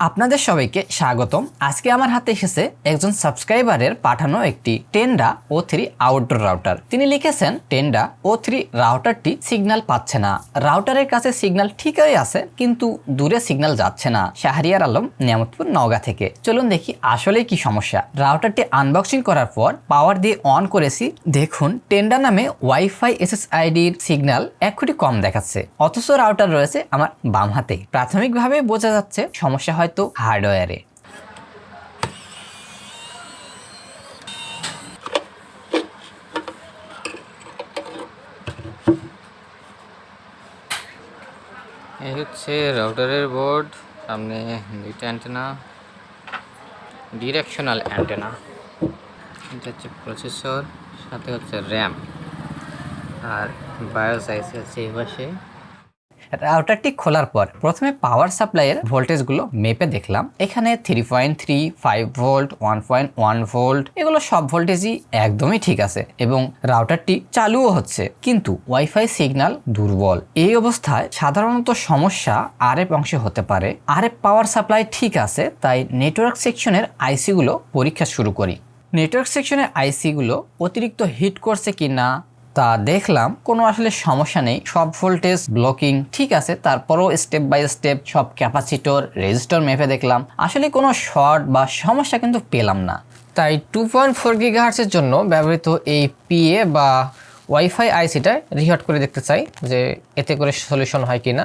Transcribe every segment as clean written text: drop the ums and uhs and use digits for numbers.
আপনাদের সবাইকে স্বাগতম। আজকে আমার হাতে এসেছে একজন সাবস্ক্রাইবারের পাঠানো একটি টেন্ডা O3 আউটডোর রাউটার। তিনি লিখেছেন টেন্ডা O3 রাউটারটি সিগন্যাল পাচ্ছে না। রাউটারের কাছে সিগন্যাল ঠিকই আছে কিন্তু দূরে সিগন্যাল যাচ্ছে না। শাহরিয়ার আলম, নিয়ামতপুর, নওগাঁ থেকে। চলুন দেখি আসলে কি সমস্যা। রাউটারটি আনবক্সিং করার পর পাওয়ার দিয়ে অন করেছি। দেখুন টেন্ডা নামে ওয়াইফাই SSIDর সিগন্যাল 1 কোটি কম দেখাচ্ছে, অথচ রাউটার রয়েছে আমার বাম হাতে। প্রাথমিকভাবে বোঝা যাচ্ছে সমস্যা হয়তো হার্ডওয়্যারে। এই হচ্ছে রাউটারের বোর্ড, সামনে দুইটা অ্যান্টেনা, ডিরেকশনাল অ্যান্টেনা। এটা হচ্ছে প্রসেসর, সাথে হচ্ছে র্যাম, আর বায়োস আইসি আছে এই পাশে। রাউটারটি খোলার পর প্রথমে পাওয়ার সাপ্লাইয়ের ভোল্টেজগুলো মেপে দেখলাম। এখানে 3.3, 5 ভোল্ট, 1.1 ভোল্ট, এগুলো সব ভোল্টেজই একদমই ঠিক আছে এবং রাউটারটি চালুও হচ্ছে, কিন্তু ওয়াইফাই সিগন্যাল দুর্বল। এই অবস্থায় সাধারণত সমস্যা RF অংশে হতে পারে। RF পাওয়ার সাপ্লাই ঠিক আছে, তাই নেটওয়ার্ক সেকশনের আইসিগুলো পরীক্ষা শুরু করি। নেটওয়ার্ক সেকশনের আইসিগুলো অতিরিক্ত হিট করছে কিনা তা দেখলাম। কোনো আসলে সমস্যা নেই, সব ভোল্টেজ ব্লকিং ঠিক আছে। তারপরও স্টেপ বাই স্টেপ সব ক্যাপাসিটর, রেজিস্টর মেপে দেখলাম, আসলে কোনো শর্ট বা সমস্যা কিন্তু পেলাম না। তাই 2.4 গিগাহার্টজের জন্য ব্যবহৃত এই PA বা ওয়াইফাই আইসিটা রিহট করে দেখতে চাই যে এতে করে সলিউশন হয় কিনা।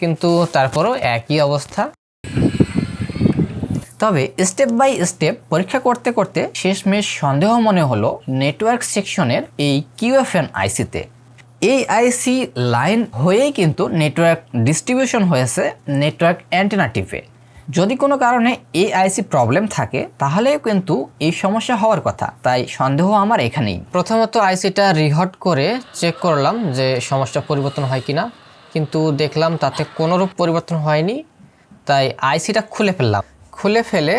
কিন্তু তারপরও একই অবস্থা। তবে স্টেপ বাই স্টেপ পরীক্ষা করতে করতে শেষমেশ সন্দেহ মনে হলো নেটওয়ার্ক সেকশনের এই QFN আইসিতে। এই আইসি লাইন হয়েই কিন্তু নেটওয়ার্ক ডিস্ট্রিবিউশন হয়েছে নেটওয়ার্ক অ্যান্টেনা টিপে। যদি কোনো কারণে এই আইসি প্রবলেম থাকে তাহলে কিন্তু এই সমস্যা হওয়ার কথা, তাই সন্দেহ আমার এখানেই। প্রথমত আইসিটা রিহট করে চেক করলাম যে সমস্যা পরিবর্তন হয় কিনা, কিন্তু দেখলাম তাতে কোনোরূপ পরিবর্তন হয়নি। তাই আইসিটা খুলে ফেললাম। খুলে ফেলে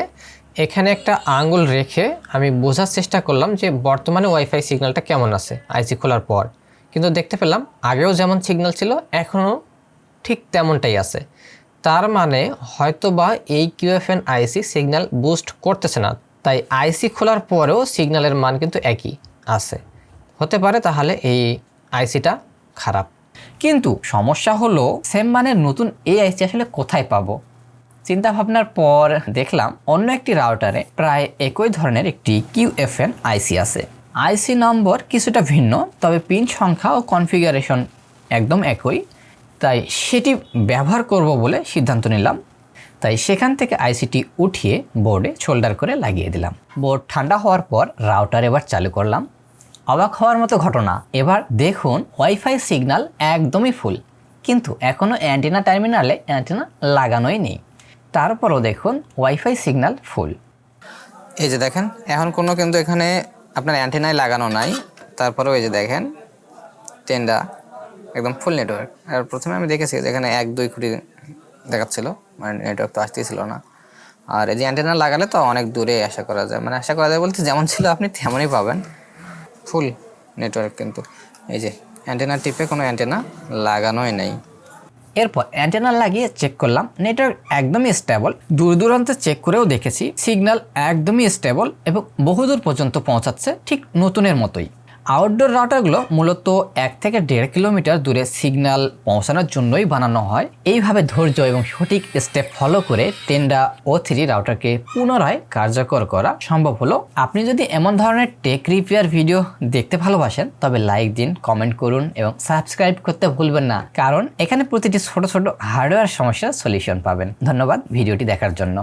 এখানে একটা আঙ্গুল রেখে আমি বোঝার চেষ্টা করলাম যে বর্তমানে ওয়াইফাই সিগন্যালটা কেমন আছে আইসি খোলার পর। কিন্তু দেখতে পেলাম আগেও যেমন সিগন্যাল ছিল এখনও ঠিক তেমনটাই আছে। তার মানে হয়তো বা এই QFN আইসি সিগন্যাল বুস্ট করতেছে না, তাই আইসি খোলার পরেও সিগন্যালের মান কিন্তু একই আছে। হতে পারে তাহলে এই আইসিটা খারাপ। কিন্তু সমস্যা হলো সেম মানের নতুন এই আইসি আসলে কোথায় পাবো? চিন্তা ভাবনার পর দেখলাম অন্য একটি রাউটারে প্রায় একই ধরনের একটি QFN আইসি আছে। আইসি নম্বর কিছুটা ভিন্ন, তবে পিন সংখ্যা ও কনফিগারেশন একদম একই। তাই সেটি ব্যবহার করব বলে সিদ্ধান্ত নিলাম। তাই সেখান থেকে আইসিটি উঠিয়ে বোর্ডে সোল্ডার করে লাগিয়ে দিলাম। বোর্ড ঠান্ডা হওয়ার পর রাউটার এবার চালু করলাম। অবাক হওয়ার মতো ঘটনা, এবার দেখুন ওয়াইফাই সিগন্যাল একদমই ফুল, কিন্তু এখনও অ্যান্টেনা টার্মিনালে অ্যান্টেনা লাগানোই নেই। তারপরও দেখুন ওয়াইফাই সিগন্যাল ফুল। এই যে দেখেন এখন কোনো কিন্তু এখানে আপনার অ্যান্টেনায় লাগানো নাই, তারপরেও এই যে দেখেন টেন্ডা একদম ফুল নেটওয়ার্ক। আর প্রথমে আমি দেখেছি যেখানে 1-2 কোটি দেখাচ্ছিল, মানে নেটওয়ার্ক তো আসতেই ছিল না। আর এই যে অ্যান্টেনা লাগালে তো অনেক দূরে আশা করা যায়, মানে আশা করা যায় বলতে যেমন ছিল আপনি তেমনই পাবেন, ফুল নেটওয়ার্ক। কিন্তু এই যে অ্যান্টেনা টিপে কোনো অ্যান্টেনা লাগানোই নেই। এরপর অ্যান্টেনা লাগিয়ে চেক করলাম, নেটওয়ার্ক একদমই স্টেবল। দূর দূরান্তে চেক করেও দেখেছি সিগন্যাল একদমই স্টেবল এবং বহুদূর পর্যন্ত পৌঁছাচ্ছে, ঠিক নতুনের মতোই। আউটডোর রাউটারগুলো মূলত 1 থেকে 1.5 কিলোমিটার দূরে সিগন্যাল পৌঁছানোর জন্যই বানানো হয়। এইভাবে ধৈর্য এবং সঠিক স্টেপ ফলো করে টেন্ডা O3 রাউটারকে পুনরায় কার্যকর করা সম্ভব হলো। আপনি যদি এমন ধরনের টেক রিপেয়ার ভিডিও দেখতে ভালোবাসেন তবে লাইক দিন, কমেন্ট করুন এবং সাবস্ক্রাইব করতে ভুলবেন না, কারণ এখানে প্রতিটি ছোট ছোট হার্ডওয়্যার সমস্যার সলিউশন পাবেন। ধন্যবাদ ভিডিওটি দেখার জন্য।